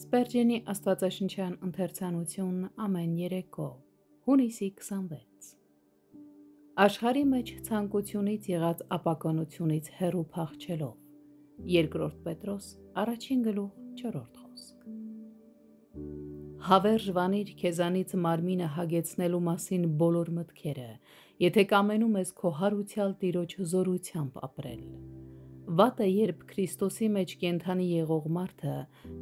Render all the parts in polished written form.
Սպերջենի աստվածաշնչյան ընթերցանություն ամեն երեկո, հունիսի 26։ Աշխարհի մեջ ցանկությունից եղած ապականությունից հեռու փախչելով, Երկրորդ Պետրոս 1:4 խոսք։ Հավերժ վանիր քեզանից մարմինը հագեցնելու մասին բոլոր մտքերը, եթե կամենում ես քո հարուցյալ Տիրոջ զորությամբ ապրել։ Վատ է, երբ Քրիստոսի մեջ կենդանի եղող մարդը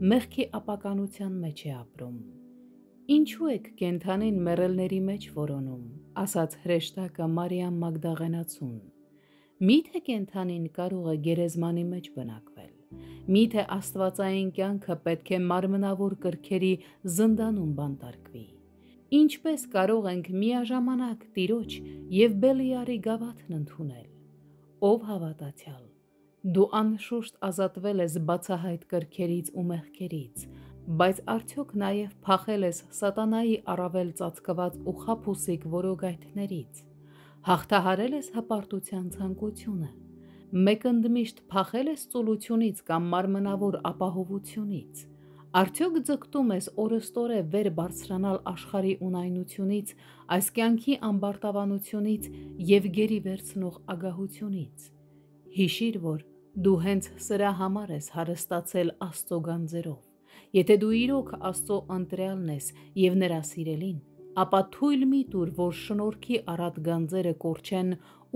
մեղքի ապականության մեջ է ապրում։ Ինչու եք կենդանին մեռելների մեջ որոնում, ասաց հրեշտակը Մարիամ Մագդաղենացուն։ Միթե կենդանին կարող է գերեզմանի մեջ բնակվել։ Միթե աստվածային կյանքը պետք է մարմնավոր կրքերի զնդանում բանտարկվի։ Ինչպես կարող ենք միաժամանակ Տիրոջ և Բելիարի գավաթն ընդունել։ Ով հավատացյալ, դու անշուշտ ազատվել ես բացահայտ կրքերից ու մեղքերից, բայց արդյոք նաև փախել ես սատանայի առավել ծածկված ու խաբուսիկ որոգայթներից, հաղթահարել ես հպարտության ցանկությունը, մեկ ընդմիշտ փախել ես ծուլությունից կամ մարմնավոր ապահովությունից, արդյոք ձգտում ես օրըստօրե վեր բարձրանալ աշխարհի ունայնությունից, այս կյանքի ամբարտավանությունից և գերի վերցնող ագահությունից։ Հիշիր, որ դու հենց սրա համար ես հարստացել Աստծո գանձերով։ Եթե դու իրոք Աստծո ընտրյալն ես և նրա սիրելին, ապա թույլ մի տուր, որ շնորհքի առատ գանձերը կորչեն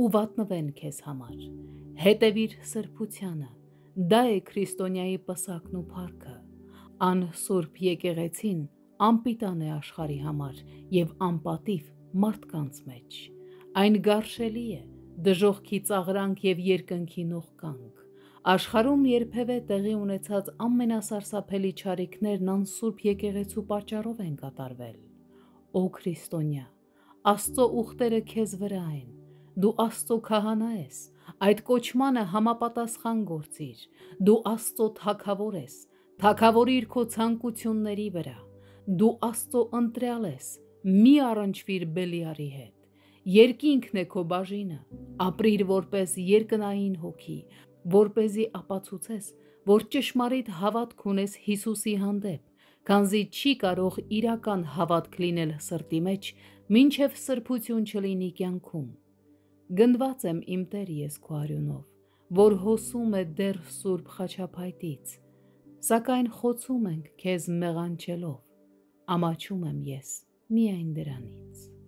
ու վատնվեն քեզ համար։ Հետևիր սրբությանը, դա է քրիստոնյայի պսակն ու փառքը։ Անսուրբ եկեղեցին անպիտան է աշխարհի համար և անպատիվ մարդկանց մեջ։ Այն գարշելի է, դժոխքի ծաղրանք և երկնքի նողկանք։ Աշխարհում երբևէ տեղի ունեցած ամենասարսափելի չարիքներն անսուրբ եկեղեցու պատճառով են կատարվել։ Օ քրիստոնյա, Աստծո ուխտերը քեզ վրա են, դու Աստծո քահանա ես, այդ կոչմանը համապատասխան գործիր, դու Աստծո թագավոր ես, թագավորիր քո ցանկությունների վրա, դու Աստծո ընտրյալ ես, մի առնչվիր Բելիարի հետ, երկինքն է քո բաժինը, ապրիր որպես երկնային հոգի, որպեսզի ապացուցես, որ ճշմարիտ հավատք ունես Հիսուսի հանդեպ, քանզի չի կարող իրական հավատք լինել սրտի մեջ, մինչև սրբություն չլինի կյանքում։ Գնդված եմ իմ Տեր ես քո արյունով, որ հոսում է դեռ Սուրբ խաչափայտից, սակայն խոցում ենք քեզ մեղանչելով, ամաչում եմ ես միայն դրանից։